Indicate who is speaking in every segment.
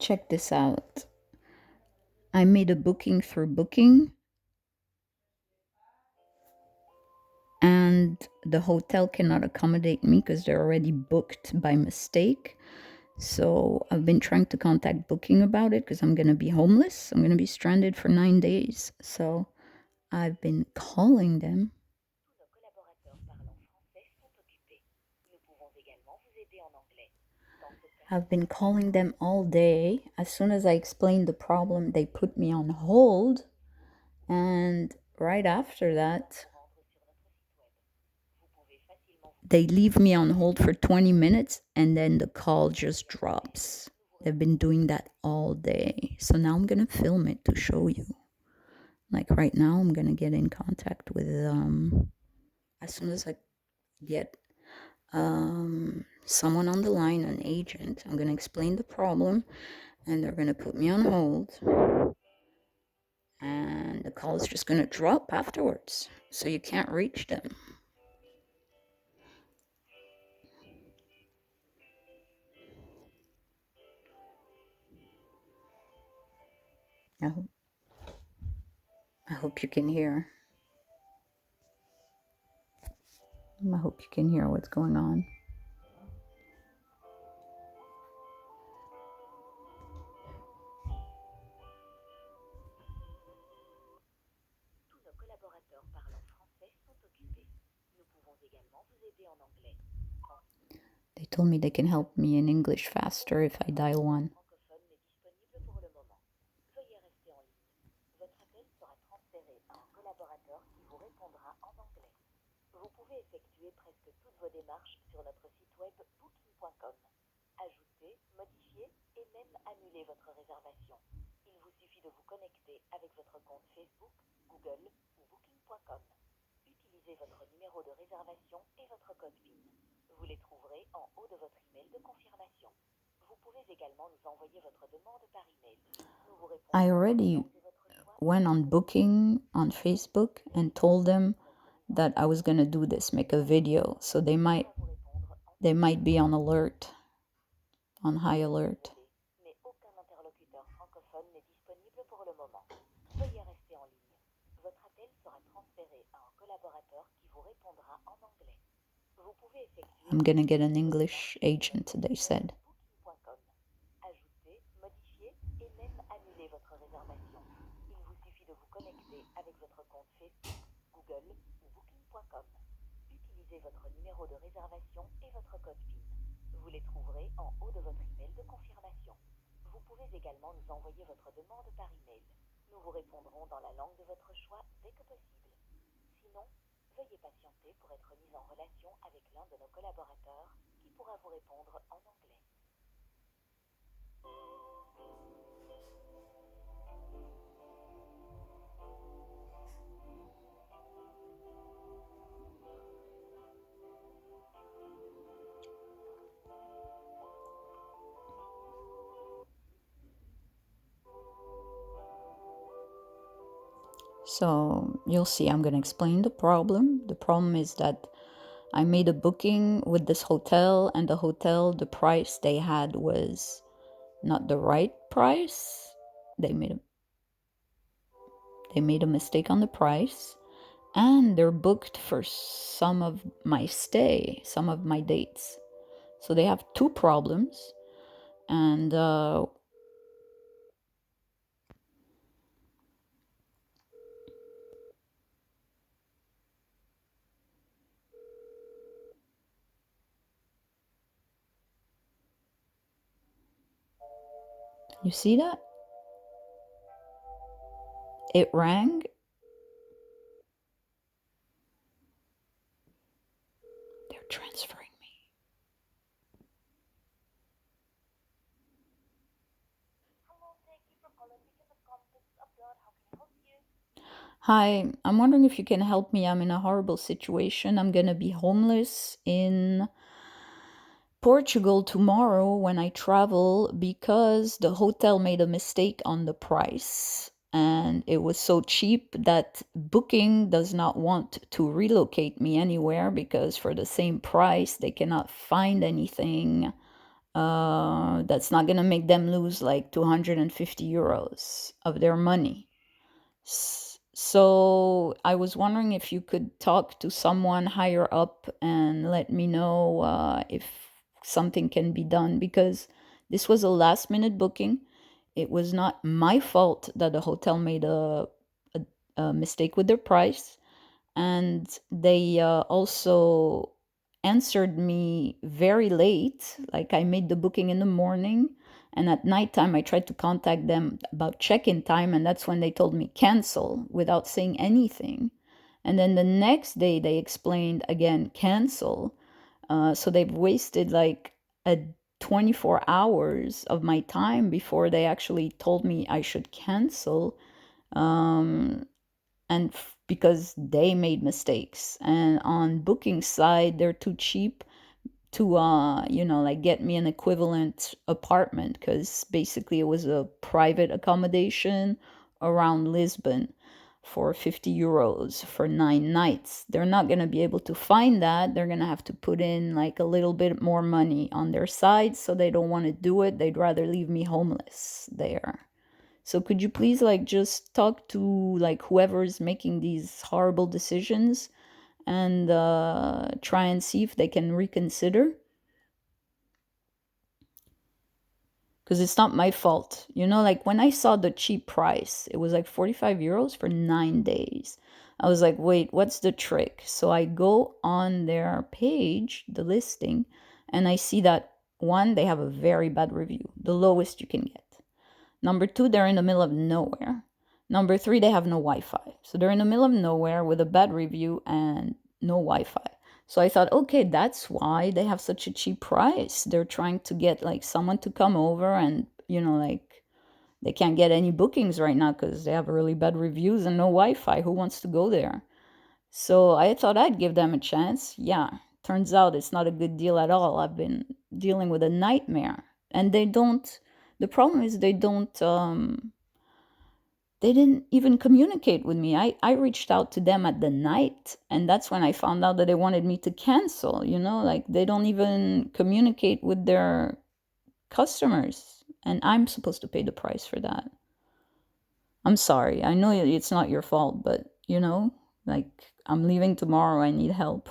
Speaker 1: Check this out. I made a booking through Booking, and the hotel cannot accommodate me because they're already booked by mistake. So I've been trying to contact Booking about it because I'm going to be homeless. I'm going to be stranded for 9 days. So I've been calling them. I've been calling them all day. As soon as I explained the problem, they put me on hold. And right after that, they leave me on hold for 20 minutes and then the call just drops. They've been doing that all day. So now I'm going to film it to show you. Like right now, I'm going to get in contact with, as soon as I get someone on the line, an agent, I'm going to explain the problem and they're going to put me on hold. And the call is just going to drop afterwards. So you can't reach them. I hope you can hear. I hope you can hear what's going on. They told me they can help me in English faster if I dial 1. I already went on Booking on Facebook and told them that I was going to do this, make a video. So they might be on alert, on high alert. I'm going to get an English agent, they said. So you'll see, I'm going to explain the problem. The problem is that I made a booking with this hotel, and the hotel, the price they had was not the right price. They made a mistake on the price, and they're booked for some of my stay, some of my dates. So they have two problems, and you see that? It rang. They're transferring me. Hi, I'm wondering if you can help me. I'm in a horrible situation. I'm gonna be homeless in Portugal tomorrow when I travel because the hotel made a mistake on the price. And it was so cheap that Booking does not want to relocate me anywhere because for the same price, they cannot find anything That's not going to make them lose like 250 euros of their money. So I was wondering if you could talk to someone higher up and let me know if something can be done, because this was a last minute booking. It was not my fault that the hotel made a mistake with their price. And they also answered me very late. Like, I made the booking in the morning, and at nighttime I tried to contact them about check-in time, and that's when they told me cancel without saying anything. And then the next day they explained again cancel. So they've wasted like a 24 hours of my time before they actually told me I should cancel. um, and because they made mistakes, and on booking side they're too cheap to like get me an equivalent apartment, because basically it was a private accommodation around Lisbon for 50 euros for 9 nights. They're not going to be able to find that. They're going to have to put in like a little bit more money on their side, so they don't want to do it. They'd rather leave me homeless there. So could you please like just talk to like whoever's making these horrible decisions, and try and see if they can reconsider? Because it's not my fault. Like when I saw the cheap price, it was like 45 euros for 9 days. I was like, wait, what's the trick? So I go on their page, the listing, and I see that one, they have a very bad review, the lowest you can get. Number two, they're in the middle of nowhere. Number three, they have no Wi-Fi. So they're in the middle of nowhere with a bad review and no Wi-Fi. So I thought, okay, that's why they have such a cheap price. They're trying to get like someone to come over, and like they can't get any bookings right now because they have really bad reviews and no Wi-Fi. Who wants to go there? So I thought I'd give them a chance. Yeah, turns out it's not a good deal at all. I've been dealing with a nightmare. And the problem is they didn't even communicate with me. I reached out to them at the night, and that's when I found out that they wanted me to cancel. Like they don't even communicate with their customers, and I'm supposed to pay the price for that. I'm sorry. I know it's not your fault, but like I'm leaving tomorrow. I need help.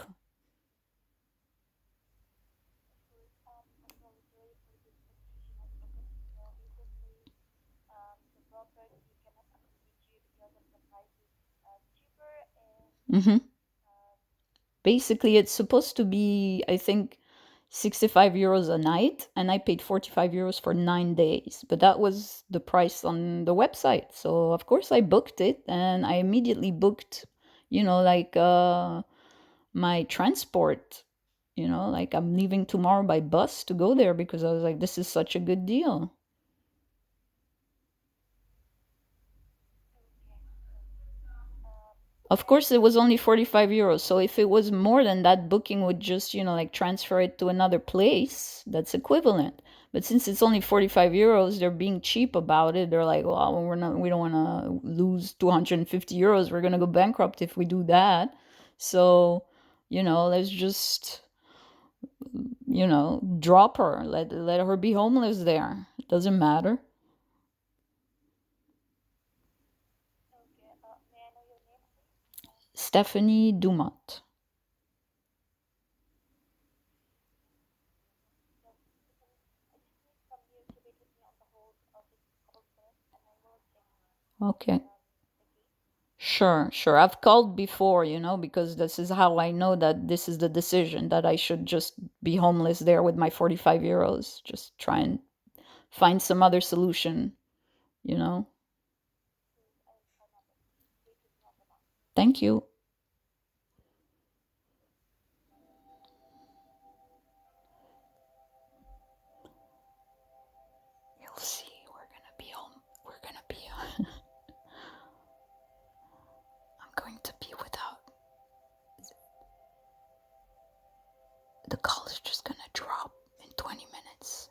Speaker 1: Hmm. Basically, it's supposed to be, I think, 65 euros a night, and I paid 45 euros for 9 days. But that was the price on the website. So, of course, I booked it, and I immediately booked, like my transport. Like I'm leaving tomorrow by bus to go there, because I was like, this is such a good deal. Of course, it was only 45 euros. So if it was more than that, booking would just, like transfer it to another place that's equivalent. But since it's only 45 euros, they're being cheap about it. They're like, well, we don't want to lose 250 euros. We're going to go bankrupt if we do that. So, let's just, drop her. Let her be homeless there. It doesn't matter. Stephanie Dumont. Okay. Sure, sure. I've called before, because this is how I know that this is the decision, that I should just be homeless there with my 45 euros. Just try and find some other solution, you know? Thank you. You'll see. We're gonna be home. We're gonna be. I'm going to be without. The call is just gonna drop in 20 minutes.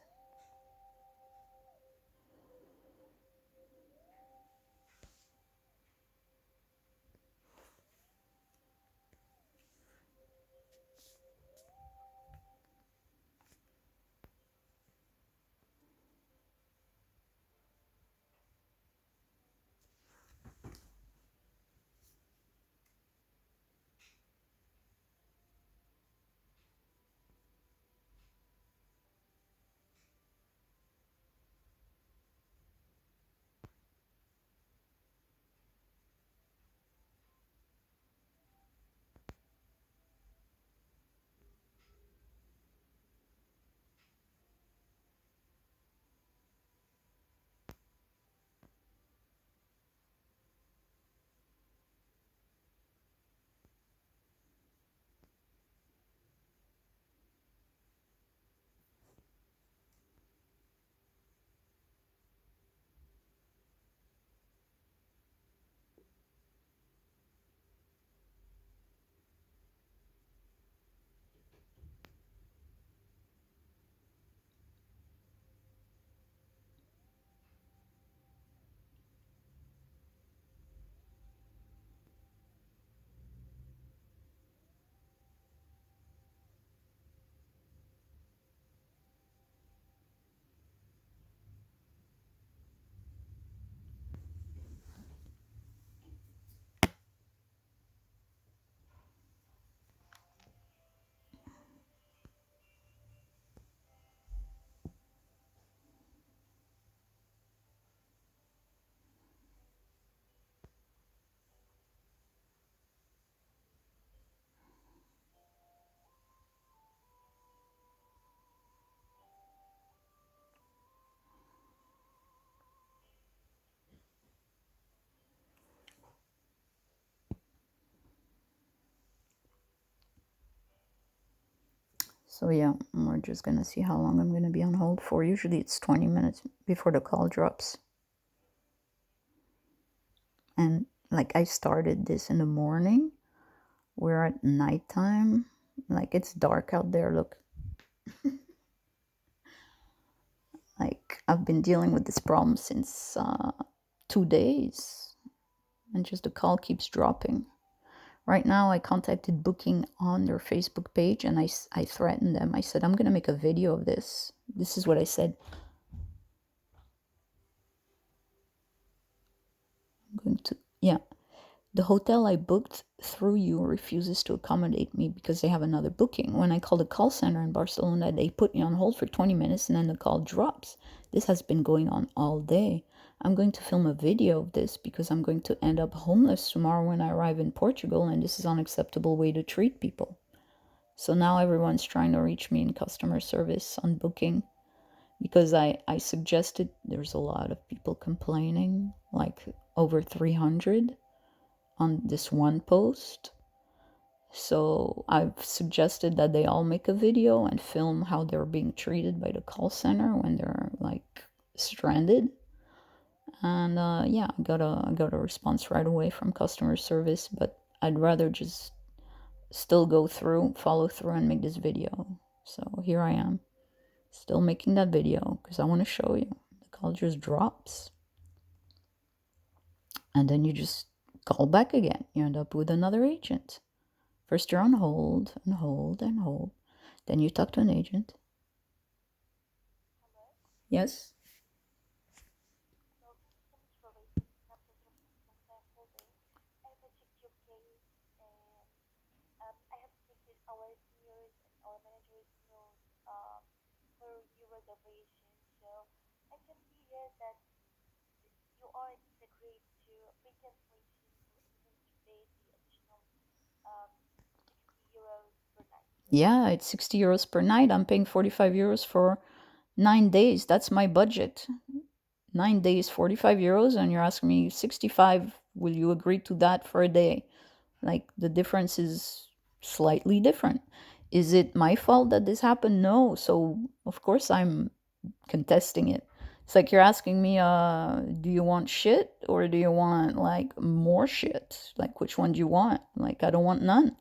Speaker 1: So yeah, we're just gonna see how long I'm gonna be on hold for. Usually it's 20 minutes before the call drops. And like I started this in the morning. We're at nighttime. Like it's dark out there. Look, like I've been dealing with this problem since 2 days, and just the call keeps dropping. Right now, I contacted Booking on their Facebook page, and I threatened them. I said, I'm going to make a video of this. This is what I said. I'm going to, yeah. The hotel I booked through you refuses to accommodate me because they have another booking. When I call the call center in Barcelona, they put me on hold for 20 minutes and then the call drops. This has been going on all day. I'm going to film a video of this because I'm going to end up homeless tomorrow when I arrive in Portugal, and this is an unacceptable way to treat people. So now everyone's trying to reach me in customer service on Booking because I suggested, there's a lot of people complaining, like over 300 on this one post. So I've suggested that they all make a video and film how they're being treated by the call center when they're like stranded. And yeah, I got a response right away from customer service, but I'd rather just still follow through and make this video. So here I am, still making that video because I want to show you. The call just drops. And then you just call back again. You end up with another agent. First, you're on hold and hold and hold. Then you talk to an agent. Yes? Yeah, it's 60 euros per night. I'm paying 45 euros for 9 days. That's my budget. 9 days, 45 euros, and you're asking me 65. Will you agree to that for a day? Like the difference is slightly different. Is it my fault that this happened? No. So, of course, I'm contesting it. It's like you're asking me, do you want shit or do you want like more shit? Like, which one do you want? Like, I don't want none.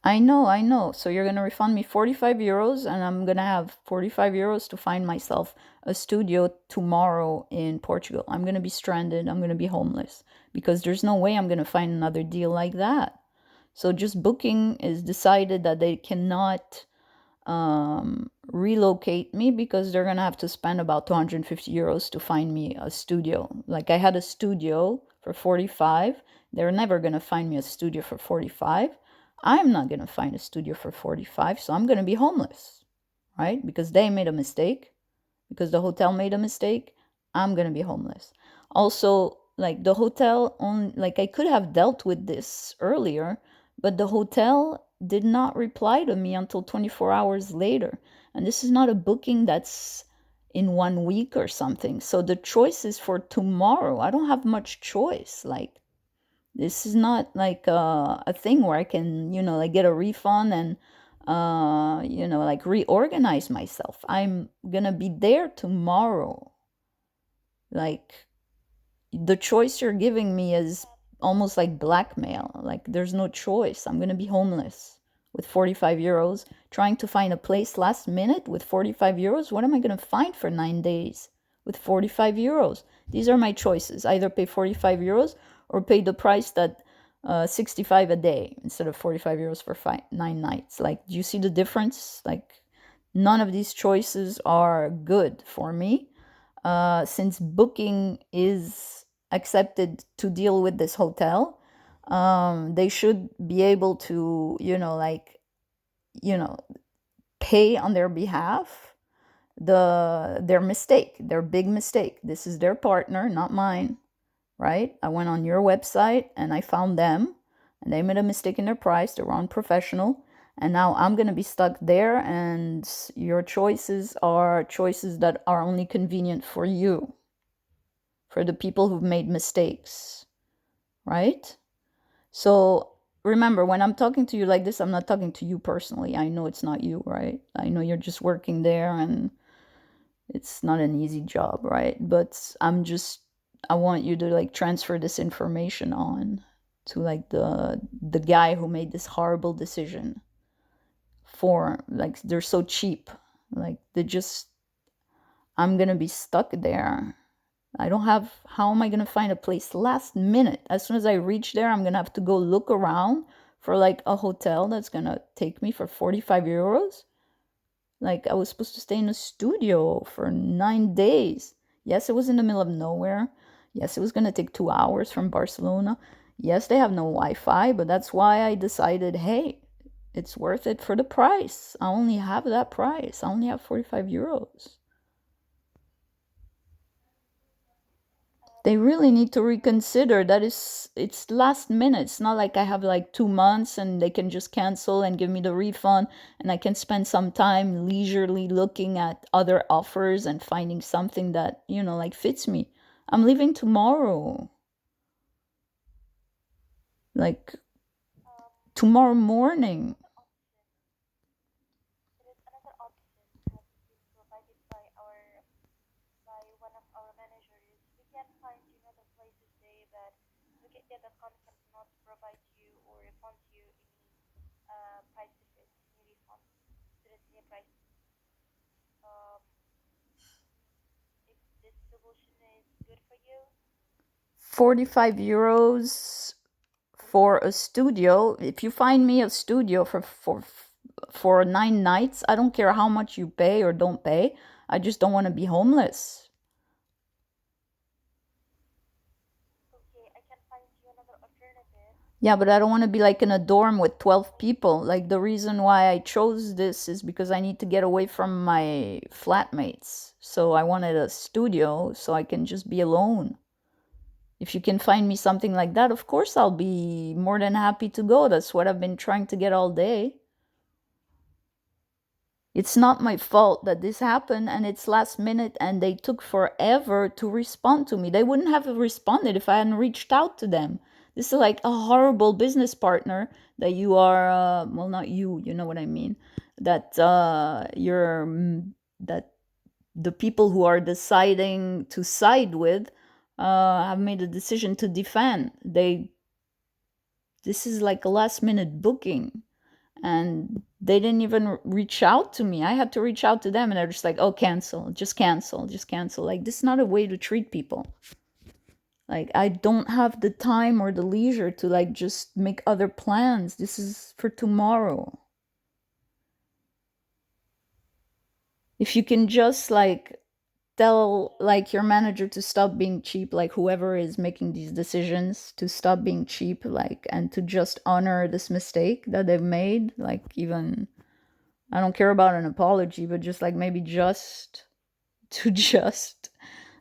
Speaker 1: I know, I know. So you're going to refund me 45 euros, and I'm going to have 45 euros to find myself a studio tomorrow in Portugal. I'm going to be stranded. I'm going to be homeless because there's no way I'm going to find another deal like that. So just Booking is decided that they cannot relocate me because they're going to have to spend about 250 euros to find me a studio. Like I had a studio for 45. They're never going to find me a studio for 45. I'm not going to find a studio for 45, so I'm going to be homeless, right? Because they made a mistake, because the hotel made a mistake, I'm going to be homeless. Also, like the hotel on like I could have dealt with this earlier, but the hotel did not reply to me until 24 hours later. And this is not a booking that's in 1 week or something. So the choice is for tomorrow. I don't have much choice. Like this is not like a thing where I can, like get a refund and, like reorganize myself. I'm gonna be there tomorrow. Like the choice you're giving me is almost like blackmail. Like there's no choice. I'm gonna be homeless with 45 euros, trying to find a place last minute with 45 euros. What am I gonna find for 9 days with 45 euros? These are my choices. Either pay 45 euros or pay the price that 65 a day instead of 45 euros for 9 nights. Like, do you see the difference? Like, none of these choices are good for me. Since Booking is accepted to deal with this hotel, they should be able to, you know, pay on their behalf their mistake, their big mistake. This is their partner, not mine, right? I went on your website and I found them, and they made a mistake in their price. They were unprofessional, And now I'm going to be stuck there, and your choices are choices that are only convenient for you, for the people who've made mistakes, right? So remember, when I'm talking to you like this, I'm not talking to you personally. I know it's not you, right? I know you're just working there and it's not an easy job, right? But I want you to like transfer this information on to like the guy who made this horrible decision. For like, they're so cheap. Like, they just, I'm gonna be stuck there. I don't have, how am I gonna find a place last minute? As soon as I reach there, I'm gonna have to go look around for like a hotel that's gonna take me for 45 euros. Like, I was supposed to stay in a studio for 9 days. Yes, it was in the middle of nowhere. Yes, it was gonna take 2 hours from Barcelona. Yes, they have no Wi-Fi, but that's why I decided, hey, it's worth it for the price. I only have that price. I only have 45 euros. They really need to reconsider that. Is it's last minute. It's not like I have like 2 months and they can just cancel and give me the refund, and I can spend some time leisurely looking at other offers and finding something that, like, fits me. I'm leaving tomorrow. Like, tomorrow morning. €45 for a studio. If you find me a studio for 9 nights, I don't care how much you pay or don't pay. I just don't want to be homeless. Yeah, but I don't want to be like in a dorm with 12 people. Like, the reason why I chose this is because I need to get away from my flatmates. So I wanted a studio so I can just be alone. If you can find me something like that, of course I'll be more than happy to go. That's what I've been trying to get all day. It's not my fault that this happened, and it's last minute, and they took forever to respond to me. They wouldn't have responded if I hadn't reached out to them. This is like a horrible business partner that you are, well, not you, you know what I mean. That that the people who are deciding to side with have made a decision to defend. This is like a last minute booking, and they didn't even reach out to me. I had to reach out to them, and they're just like, oh, cancel, just cancel, just cancel. Like, this is not a way to treat people. Like, I don't have the time or the leisure to like just make other plans. This is for tomorrow. If you can just like tell like your manager to stop being cheap, like whoever is making these decisions, to stop being cheap, like, and to just honor this mistake that they've made. Like, even, I don't care about an apology, but just like maybe just to just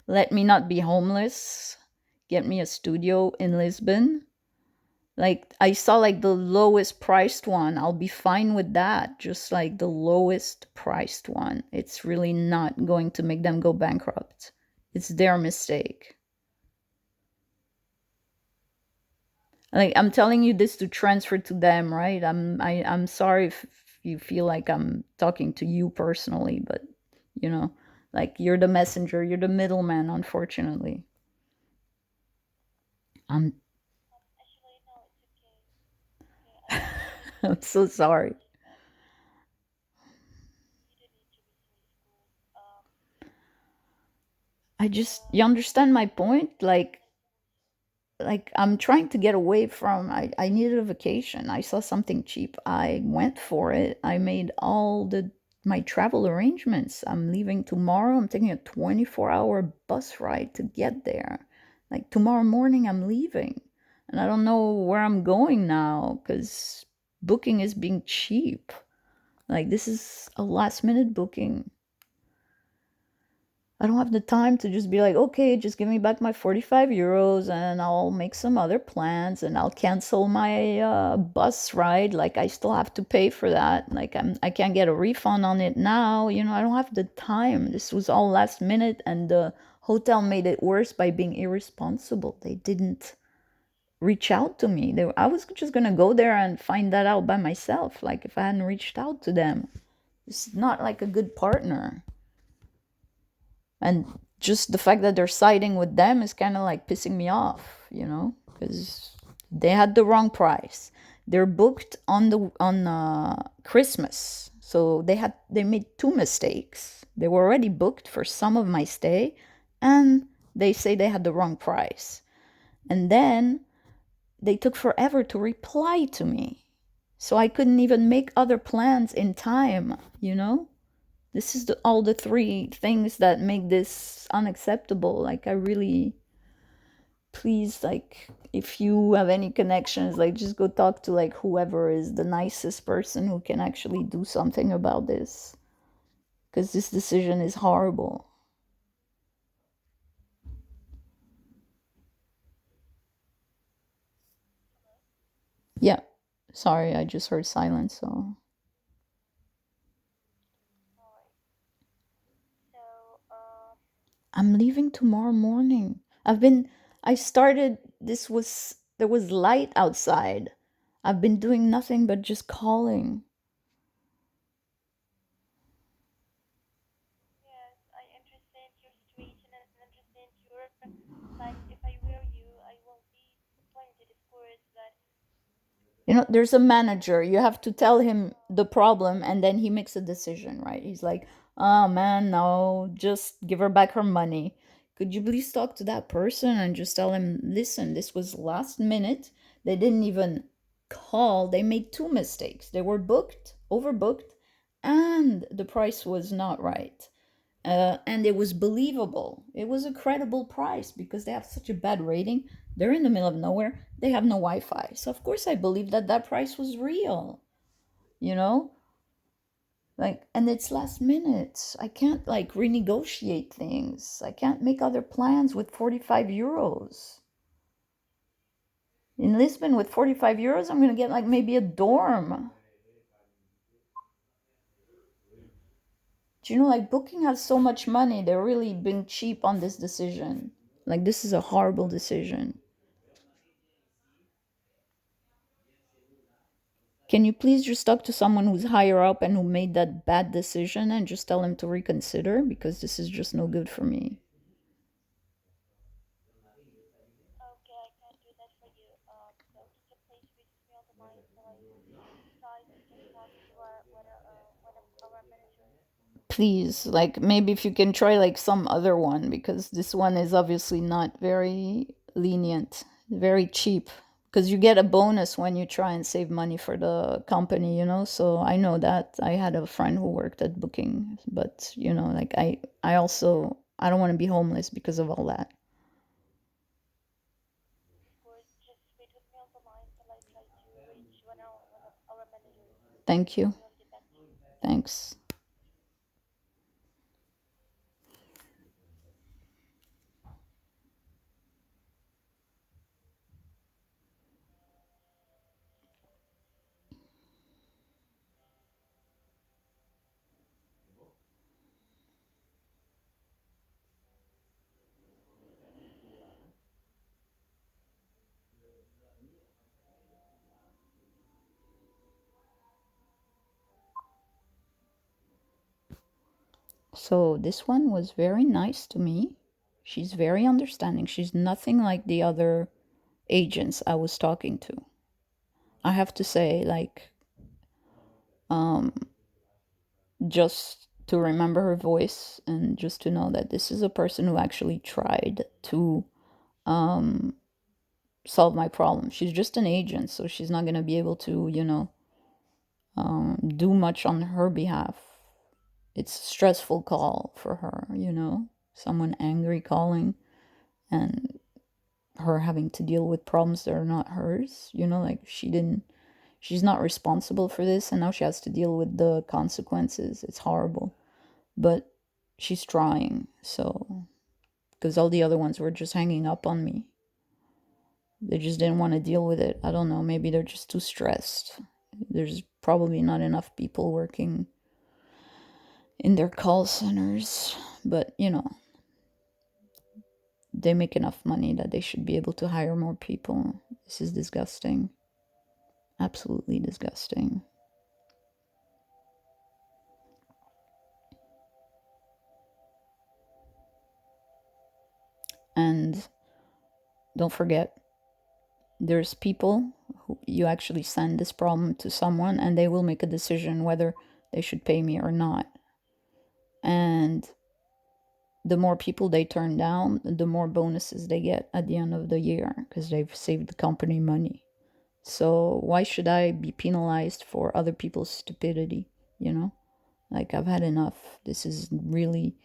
Speaker 1: let me not be homeless, get me a studio in Lisbon. Like, I saw like the lowest priced one. I'll be fine with that. Just like the lowest priced one. It's really not going to make them go bankrupt. It's their mistake. Like, I'm telling you this to transfer to them, right? I'm sorry if you feel like I'm talking to you personally, but you know, like, you're the messenger, you're the middleman, unfortunately. I'm I'm so sorry. I just, you understand my point? Like, I'm trying to get away from, I needed a vacation. I saw something cheap. I went for it. I made all the my travel arrangements. I'm leaving tomorrow. I'm taking a 24-hour bus ride to get there. Like, tomorrow morning I'm leaving. And I don't know where I'm going now cuz booking is being cheap. Like, this is a last minute booking. I don't have the time to just be like, okay, just give me back my 45 euros and I'll make some other plans and I'll cancel my bus ride. Like, I still have to pay for that. Like, I can't get a refund on it now. I don't have the time. This was all last minute, and the hotel made it worse by being irresponsible. They didn't reach out to me. I was just gonna go there and find that out by myself. Like, if I hadn't reached out to them, it's not like a good partner. And just the fact that they're siding with them is kind of like pissing me off, because they had the wrong price. They're booked on Christmas, so they made two mistakes. They were already booked for some of my stay, and they say they had the wrong price. And then they took forever to reply to me, so I couldn't even make other plans in time. This is all the three things that make this unacceptable. Like, I really, please, like, if you have any connections, like, just go talk to like whoever is the nicest person who can actually do something about this, because this decision is horrible. Yeah, sorry, I just heard silence. So I'm leaving tomorrow morning. I started, there was light outside. I've been doing nothing but just calling. There's a manager. You have to tell him the problem and then he makes a decision, right? He's like, oh man, no, just give her back her money. Could you please talk to that person and just tell him, listen, this was last minute. They didn't even call. They made two mistakes. They were booked, overbooked, and the price was not right. And it was believable. It was a credible price because they have such a bad rating. They're in the middle of nowhere. They have no Wi Fi. So, of course, I believe that that price was real, you know? Like, and it's last minute. I can't like renegotiate things. I can't make other plans with 45 euros. In Lisbon, with 45 euros, I'm going to get like maybe a dorm. Do you know, like, Booking has so much money. They're really being cheap on this decision. Like, this is a horrible decision. Can you please just talk to someone who's higher up and who made that bad decision and just tell him to reconsider? Because this is just no good for me. Please, like, maybe if you can try like some other one, because this one is obviously not very lenient, very cheap. Because you get a bonus when you try and save money for the company. So I know that I had a friend who worked at Booking, but like, I don't want to be homeless because of all that. Thank you. Thanks. So this one was very nice to me. She's very understanding. She's nothing like the other agents I was talking to. I have to say, like, just to remember her voice and just to know that this is a person who actually tried to solve my problem. She's just an agent, so she's not going to be able to, do much on her behalf. It's a stressful call for her. Someone angry calling and her having to deal with problems that are not hers. Like, she's not responsible for this, and now she has to deal with the consequences. It's horrible. But she's trying. So, because all the other ones were just hanging up on me. They just didn't want to deal with it. I don't know. Maybe they're just too stressed. There's probably not enough people working in their call centers. But, they make enough money that they should be able to hire more people. This is disgusting. Absolutely disgusting. And don't forget, there's people who you actually send this problem to someone and they will make a decision whether they should pay me or not. And the more people they turn down, the more bonuses they get at the end of the year because they've saved the company money. So why should I be penalized for other people's stupidity? You know, like I've had enough. This is really,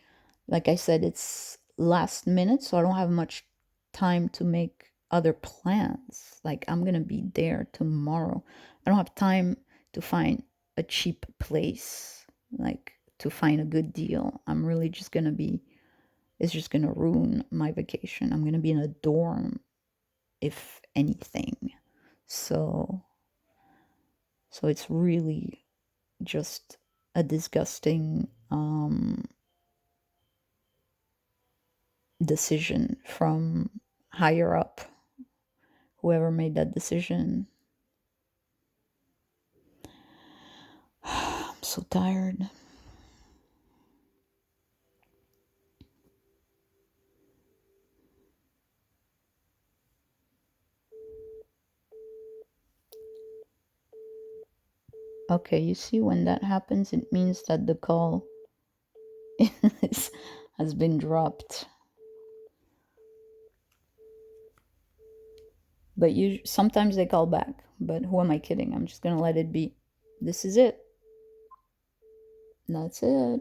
Speaker 1: like I said, it's last minute, so I don't have much time to make other plans. Like I'm gonna be there tomorrow. I don't have time to find a cheap place, like to find a good deal. I'm really just gonna be, it's just gonna ruin my vacation. I'm gonna be in a dorm, if anything. So it's really just a disgusting decision from higher up, whoever made that decision. I'm so tired. Okay, you see, when that happens, it means that the call has been dropped. But you sometimes they call back. But who am I kidding? I'm just gonna let it be. This is it. That's it.